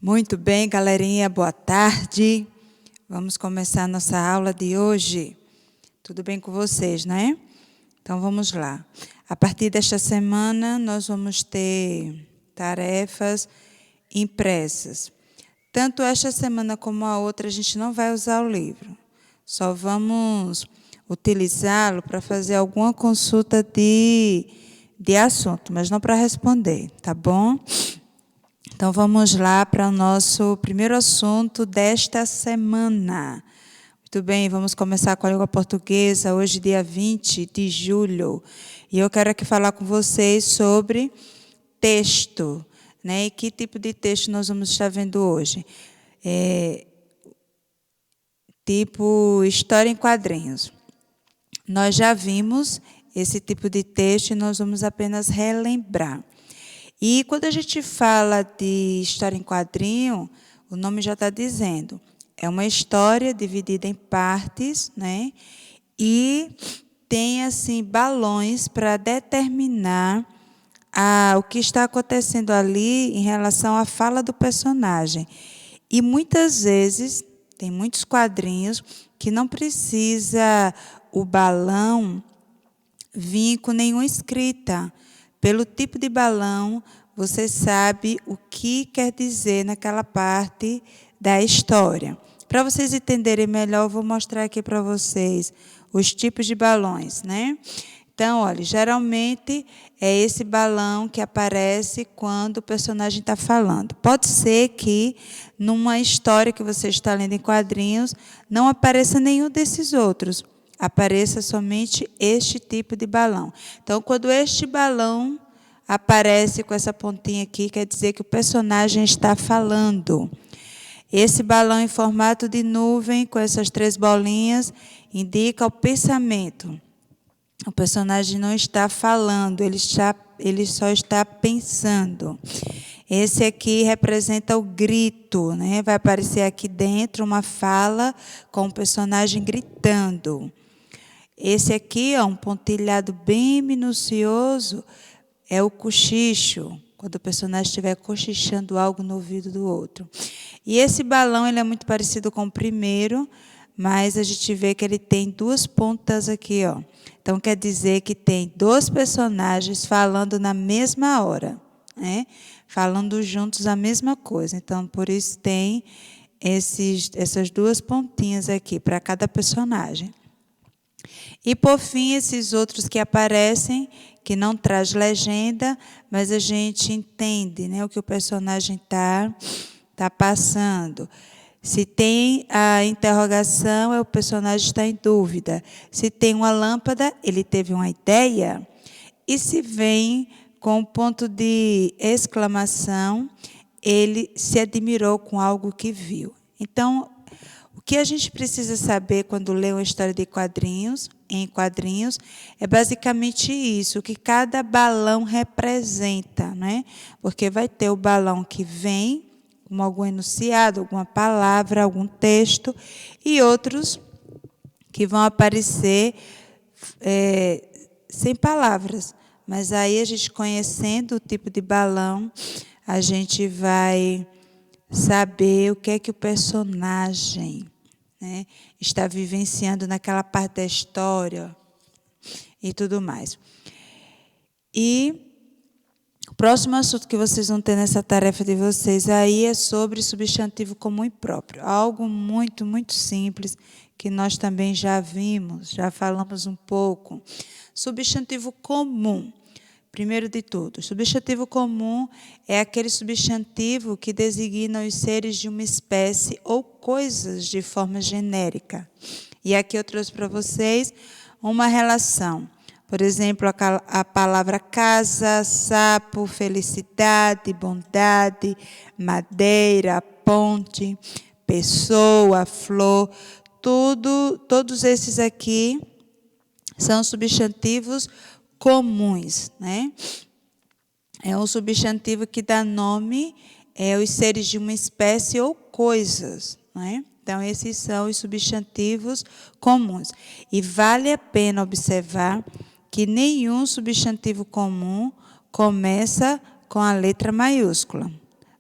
Muito bem, galerinha, boa tarde. Vamos começar a nossa aula de hoje. Tudo bem com vocês, né? Então, vamos lá. A partir desta semana, nós vamos ter tarefas impressas. Tanto esta semana como a outra, a gente não vai usar o livro. Só vamos utilizá-lo para fazer alguma consulta de assunto, mas não para responder, tá bom? Então, vamos lá para o nosso primeiro assunto desta semana. Muito bem, vamos começar com a língua portuguesa, hoje, dia 20 de julho. E eu quero aqui falar com vocês sobre texto, né? E que tipo de texto nós vamos estar vendo hoje? Tipo história em quadrinhos. Nós já vimos esse tipo de texto e nós vamos apenas relembrar. E quando a gente fala de história em quadrinho, o nome já está dizendo, é uma história dividida em partes, né? E tem, assim, balões para determinar o que está acontecendo ali em relação à fala do personagem. E muitas vezes, tem muitos quadrinhos que não precisa o balão vir com nenhuma escrita. Pelo tipo de balão, você sabe o que quer dizer naquela parte da história. Para vocês entenderem melhor, eu vou mostrar aqui para vocês os tipos de balões, né? Então, olha, geralmente é esse balão que aparece quando o personagem está falando. Pode ser que numa história que você está lendo em quadrinhos não apareça nenhum desses outros. Apareça somente este tipo de balão. Então, quando este balão aparece com essa pontinha aqui, quer dizer que o personagem está falando. Esse balão em formato de nuvem, com essas 3 bolinhas, indica o pensamento. O personagem não está falando, ele só está pensando. Esse aqui representa o grito, né? Vai aparecer aqui dentro uma fala com o personagem gritando. Esse aqui, ó, um pontilhado bem minucioso, é o cochicho, quando o personagem estiver cochichando algo no ouvido do outro. E esse balão, ele é muito parecido com o primeiro, mas a gente vê que ele tem 2 pontas aqui, ó. Então, quer dizer que tem 2 personagens falando na mesma hora, né? Falando juntos a mesma coisa. Então, por isso tem essas 2 pontinhas aqui para cada personagem. E, por fim, esses outros que aparecem, que não traz legenda, mas a gente entende, né, o que o personagem tá passando. Se tem a interrogação, o personagem está em dúvida. Se tem uma lâmpada, ele teve uma ideia. E se vem com um ponto de exclamação, ele se admirou com algo que viu. Então, o que a gente precisa saber quando lê uma história de quadrinhos, em quadrinhos, é basicamente isso, o que cada balão representa, né? Porque vai ter o balão que vem com algum enunciado, alguma palavra, algum texto, e outros que vão aparecer sem palavras. Mas aí, a gente conhecendo o tipo de balão, a gente vai saber o que é que o personagem, né, está vivenciando naquela parte da história e tudo mais. E o próximo assunto que vocês vão ter nessa tarefa de vocês aí é sobre substantivo comum e próprio. Algo muito, muito simples, que nós também já vimos, já falamos um pouco. Substantivo comum. Primeiro de tudo, substantivo comum é aquele substantivo que designa os seres de uma espécie ou coisas de forma genérica. E aqui eu trouxe para vocês uma relação. Por exemplo, a palavra casa, sapo, felicidade, bondade, madeira, ponte, pessoa, flor, todos esses aqui são substantivos comuns, né? É um substantivo que dá nome aos seres de uma espécie ou coisas, né? Então, esses são os substantivos comuns. E vale a pena observar que nenhum substantivo comum começa com a letra maiúscula.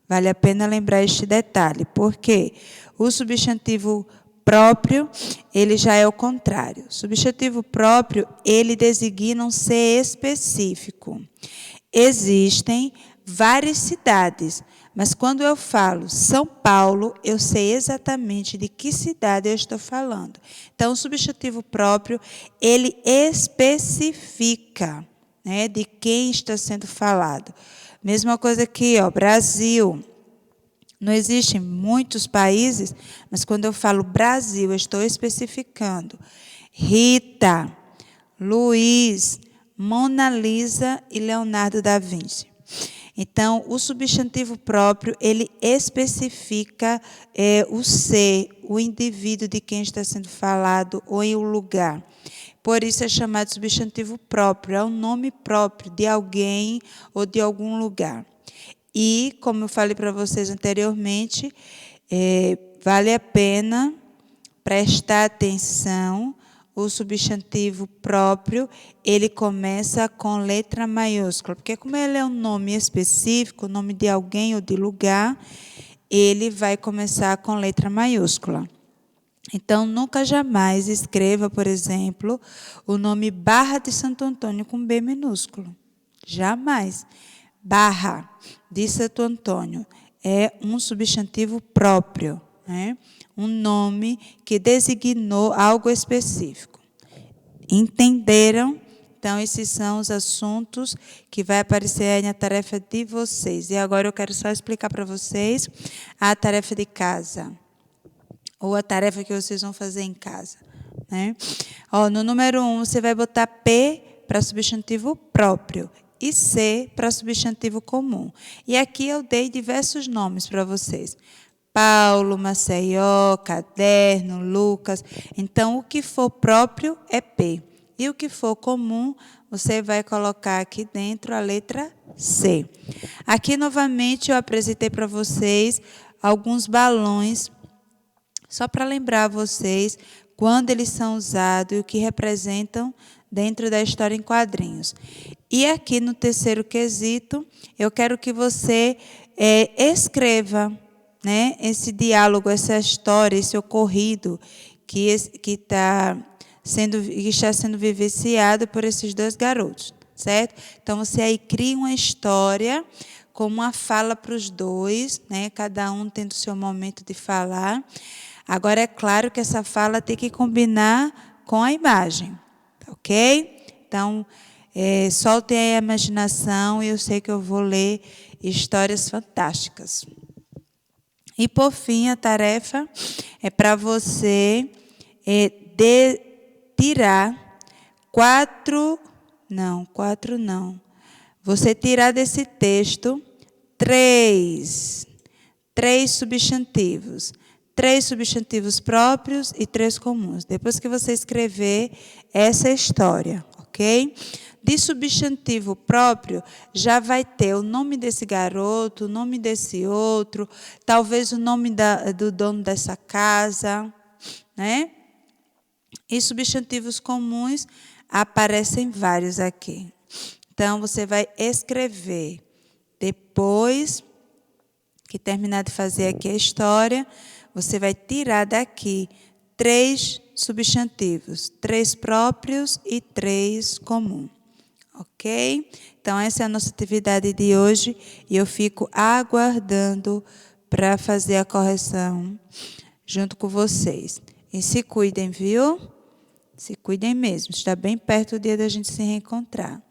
Vale a pena lembrar este detalhe, porque o substantivo próprio, ele já é o contrário. O substantivo próprio, ele designa um ser específico. Existem várias cidades, mas quando eu falo São Paulo, eu sei exatamente de que cidade eu estou falando. Então, o substantivo próprio, ele especifica, né, de quem está sendo falado. Mesma coisa aqui, ó, Brasil. Não existem muitos países, mas quando eu falo Brasil, eu estou especificando. Rita, Luiz, Mona Lisa e Leonardo da Vinci. Então, o substantivo próprio, ele especifica o ser, o indivíduo de quem está sendo falado ou em um lugar. Por isso é chamado de substantivo próprio, é o nome próprio de alguém ou de algum lugar. E, como eu falei para vocês anteriormente, vale a pena prestar atenção. O substantivo próprio, ele começa com letra maiúscula, porque como ele é um nome específico, nome de alguém ou de lugar, ele vai começar com letra maiúscula. Então, nunca jamais escreva, por exemplo, o nome Barra de Santo Antônio com B minúsculo. Jamais. Barra de Santo Antônio é um substantivo próprio, né? Um nome que designou algo específico. Entenderam? Então, esses são os assuntos que vai aparecer aí na tarefa de vocês. E agora eu quero só explicar para vocês a tarefa de casa, ou a tarefa que vocês vão fazer em casa, né? Ó, no número 1, você vai botar P para substantivo próprio e C para substantivo comum. E aqui eu dei diversos nomes para vocês. Paulo, Maceió, Caderno, Lucas. Então, o que for próprio é P. E o que for comum, você vai colocar aqui dentro a letra C. Aqui, novamente, eu apresentei para vocês alguns balões, só para lembrar vocês quando eles são usados e o que representam dentro da história em quadrinhos. E aqui no terceiro quesito, eu quero que você escreva, né, esse diálogo, essa história, esse ocorrido que está sendo vivenciado por esses dois garotos, certo? Então, você aí cria uma história com uma fala para os dois, né, cada um tendo o seu momento de falar. Agora, é claro que essa fala tem que combinar com a imagem, ok? Então, soltem aí a imaginação e eu sei que eu vou ler histórias fantásticas. E, por fim, a tarefa é para você tirar quatro não. Você tirar desse texto três substantivos. 3 substantivos próprios e 3 comuns. Depois que você escrever essa história, ok? De substantivo próprio, já vai ter o nome desse garoto, o nome desse outro, talvez o nome do dono dessa casa, né? E substantivos comuns, aparecem vários aqui. Então, você vai escrever. Depois que terminar de fazer aqui a história, você vai tirar daqui 3 substantivos, 3 próprios e 3 comuns. Ok? Então, essa é a nossa atividade de hoje e eu fico aguardando para fazer a correção junto com vocês. E se cuidem, viu? Se cuidem mesmo. Está bem perto o dia da gente se reencontrar.